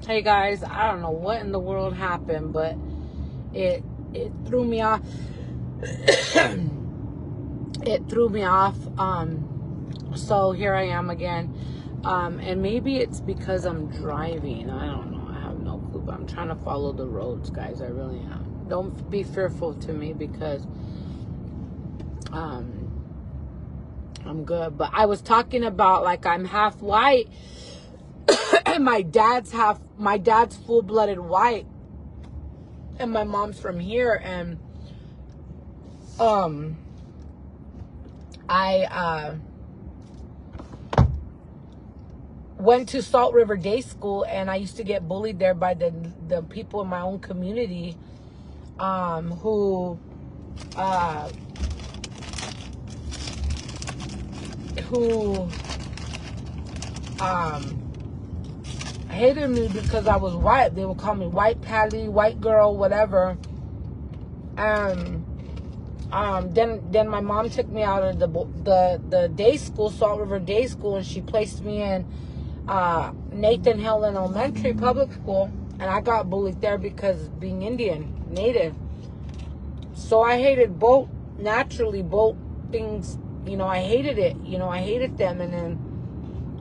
Hey guys, I don't know what in the world happened, but it threw me off. It threw me off. So here I am again. And maybe it's because I'm driving. I don't know. I have no clue. But I'm trying to follow the roads, guys. I really am. Don't be fearful to me because I'm good. But I was talking about like I'm half white. And my dad's full-blooded white, and my mom's from here. And I went to Salt River Day School, and I used to get bullied there by the people in my own community who hated me because I was white. They would call me white Patty, white girl, whatever. And then my mom took me out of the day school, Salt River Day School, and she placed me in Nathan Helen Elementary Public School, and I got bullied there because being Indian, Native. So I hated both things. I hated it. I hated them.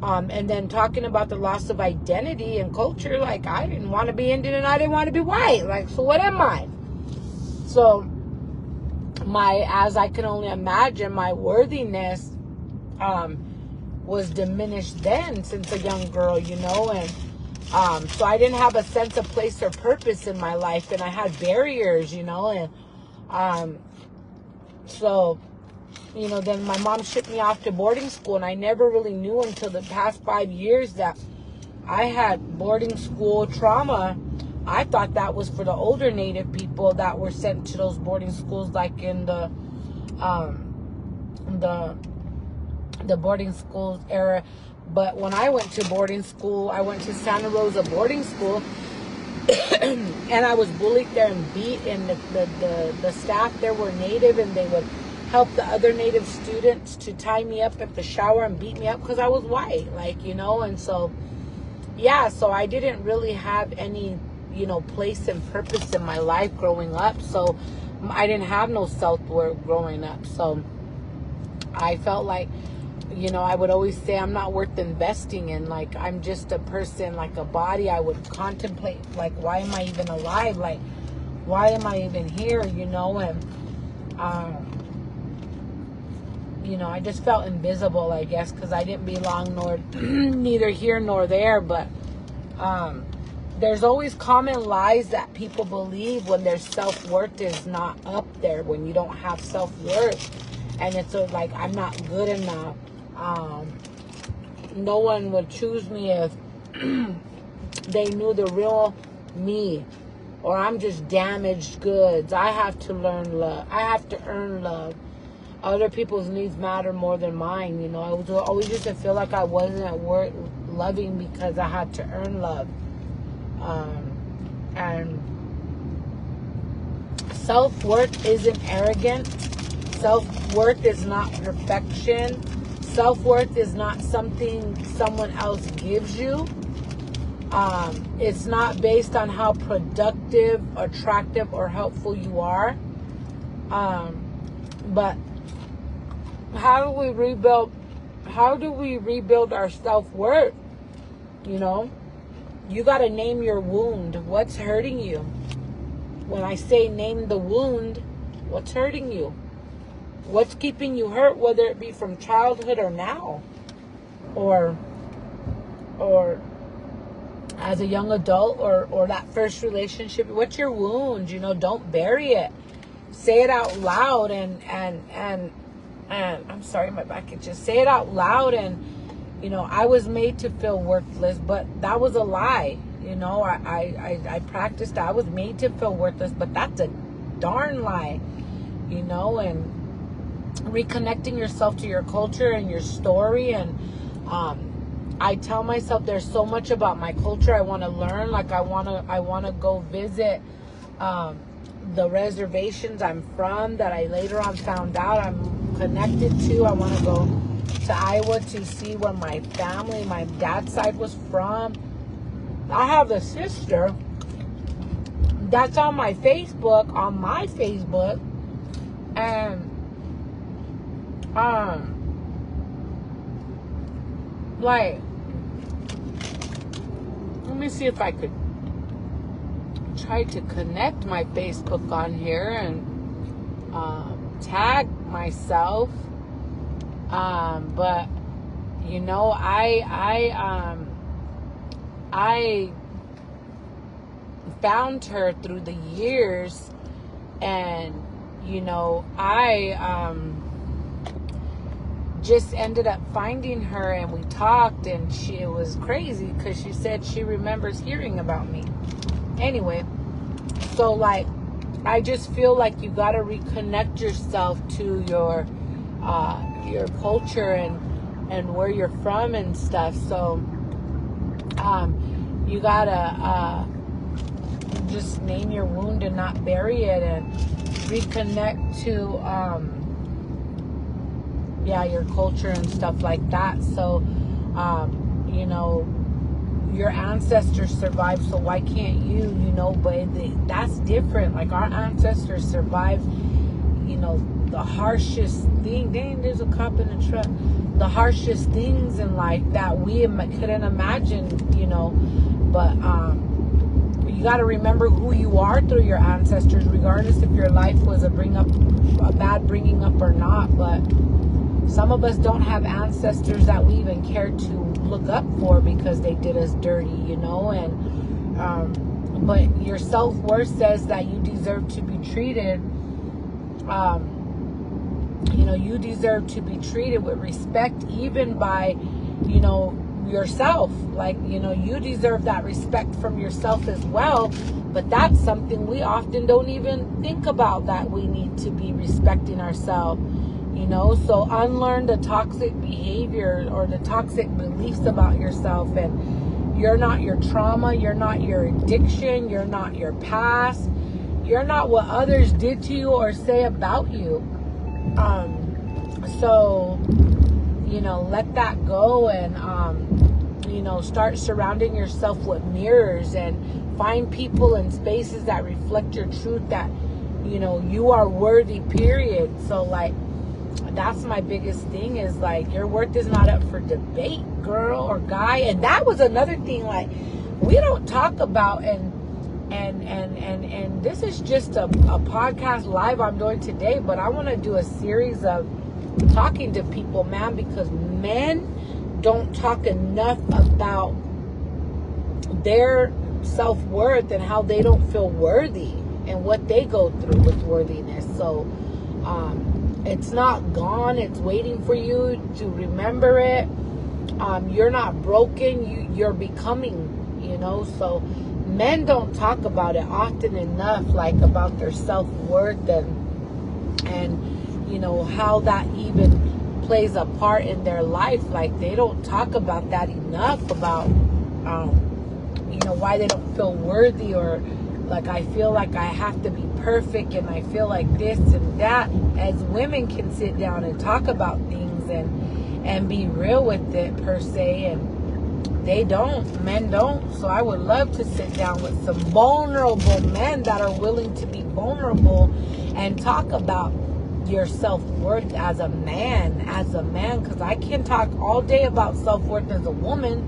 And then talking about the loss of identity and culture, like I didn't want to be Indian and I didn't want to be white. Like, so what am I? So as I can only imagine, my worthiness was diminished then since a young girl, and so I didn't have a sense of place or purpose in my life, and I had barriers, and so then my mom shipped me off to boarding school, and I never really knew until the past 5 years that I had boarding school trauma. I thought that was for the older Native people that were sent to those boarding schools, like in the boarding schools era. But when I went to boarding school, I went to Santa Rosa boarding school, and I was bullied there and beat. And the staff there were Native, and they would help the other Native students to tie me up at the shower and beat me up because I was white, and so, yeah, so I didn't really have any, place and purpose in my life growing up, so I didn't have no self-worth growing up, so I felt like, I would always say I'm not worth investing in, like, I'm just a person, like a body. I would contemplate, like, why am I even alive, like, why am I even here, and, I just felt invisible, I guess, because I didn't belong neither here nor there. But there's always common lies that people believe when their self-worth is not up there, when you don't have self-worth. And it's like, I'm not good enough. No one would choose me if they knew the real me. Or I'm just damaged goods. I have to learn love. I have to earn love. Other people's needs matter more than mine. I was always used to feel like I wasn't worth loving because I had to earn love. And self-worth isn't arrogant. Self-worth is not perfection. Self-worth is not something someone else gives you. It's not based on how productive, attractive, or helpful you are. But how do we rebuild our self-worth? You got to name your wound. What's hurting you? When I say name the wound, what's hurting you? What's keeping you hurt, whether it be from childhood or now, or as a young adult, or that first relationship? What's your wound? Don't bury it. Say it out loud, and I'm sorry, my back itches. Say it out loud. And I was made to feel worthless, but that was a lie. I practiced. I was made to feel worthless, but that's a darn lie. And reconnecting yourself to your culture and your story. And I tell myself there's so much about my culture I want to learn. Like I want to go visit the reservations I'm from that I later on found out I'm connected to. I want to go to Iowa to see where my dad's side was from. I have a sister that's on my Facebook, and like, let me see if I could try to connect my Facebook on here and tag myself. But you know, I found her through the years, and you know, I just ended up finding her, and we talked, and it was crazy because she said she remembers hearing about me. Anyway, so like, I just feel like you got to reconnect yourself to your culture and where you're from and stuff. So you gotta just name your wound and not bury it, and reconnect to your culture and stuff like that. So you know, your ancestors survived, so why can't you? You know, but that's different. Like, our ancestors survived, you know, the harshest thing. Dang, there's a cop in the truck. The harshest things in life that we couldn't imagine, you know. But you got to remember who you are through your ancestors, regardless if your life was a bad bringing up or not. But some of us don't have ancestors that we even care to look up for because they did us dirty, you know. And but your self-worth says that you deserve to be treated. You know, you deserve to be treated with respect, even by, you know, yourself. Like, you know, you deserve that respect from yourself as well. But that's something we often don't even think about, that we need to be respecting ourselves. You know, so unlearn the toxic behavior or the toxic beliefs about yourself. And you're not your trauma. You're not your addiction. You're not your past. You're not what others did to you or say about you. So, you know, let that go, and, you know, start surrounding yourself with mirrors, and find people and spaces that reflect your truth, that, you know, you are worthy, period. So, like, that's my biggest thing, is like, your worth is not up for debate, girl or guy. And that was another thing, like, we don't talk about, and this is just a podcast live I'm doing today, but I want to do a series of talking to people, man, because men don't talk enough about their self-worth and how they don't feel worthy and what they go through with worthiness. So it's not gone. It's waiting for you to remember it. You're not broken. You're becoming, you know. So men don't talk about it often enough, like about their self-worth and you know, how that even plays a part in their life. Like, they don't talk about that enough, about you know, why they don't feel worthy, or like, I feel like I have to be perfect, and I feel like this and that. As women can sit down and talk about things and be real with it, per se, and they don't. Men don't. So I would love to sit down with some vulnerable men that are willing to be vulnerable and talk about your self-worth as a man, because I can talk all day about self-worth as a woman,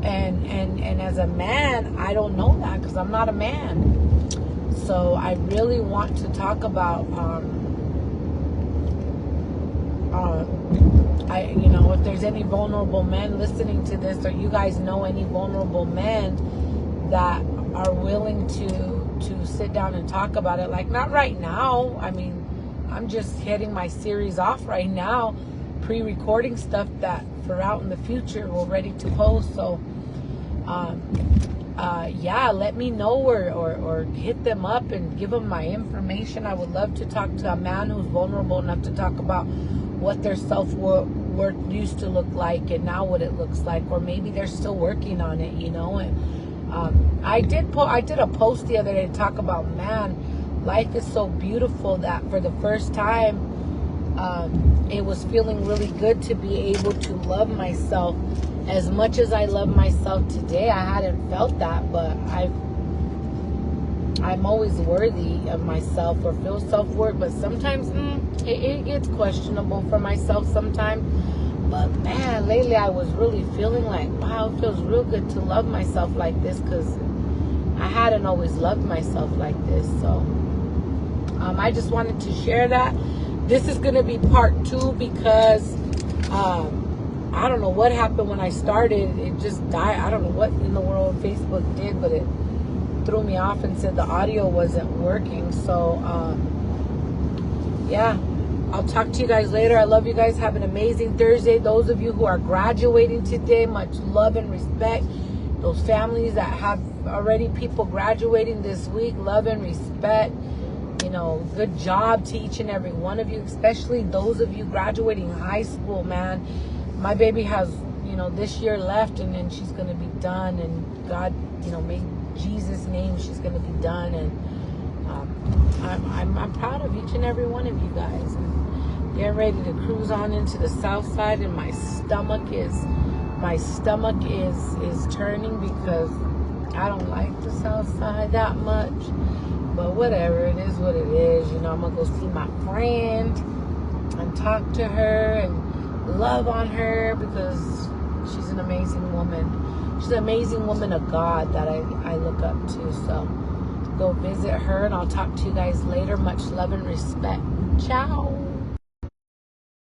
and as a man, I don't know that, because I'm not a man. So I really want to talk about you know, if there's any vulnerable men listening to this, or you guys know any vulnerable men that are willing to sit down and talk about it. Like, not right now, I mean, I'm just hitting my series off right now, pre-recording stuff that for out in the future we're ready to post. So yeah, let me know, or hit them up and give them my information. I would love to talk to a man who's vulnerable enough to talk about what their self-worth used to look like and now what it looks like, or maybe they're still working on it, you know. And I did a post the other day to talk about, man, life is so beautiful that for the first time it was feeling really good to be able to love myself as much as I love myself today. I hadn't felt that, but I'm always worthy of myself or feel self-worth, but sometimes it gets questionable for myself sometimes. But man, lately I was really feeling like, wow, it feels real good to love myself like this, because I hadn't always loved myself like this. So I just wanted to share that. This is going to be part 2 because I don't know what happened when I started. It just died. I don't know what in the world Facebook did, but it threw me off and said the audio wasn't working. So yeah, I'll talk to you guys later. I love you guys. Have an amazing Thursday. Those of you who are graduating today, much love and respect. Those families that have already people graduating this week, love and respect. You know, good job to each and every one of you, especially those of you graduating high school, man. My baby has, you know, this year left, and then she's going to be done. And God, you know, may Jesus' name, she's going to be done. And I'm proud of each and every one of you guys. And getting ready to cruise on into the south side, and my stomach is turning because I don't like the south side that much. But whatever, it is what it is. You know, I'm going to go see my friend and talk to her and love on her, because she's an amazing woman. She's an amazing woman of God that I look up to. So go visit her, and I'll talk to you guys later. Much love and respect. Ciao.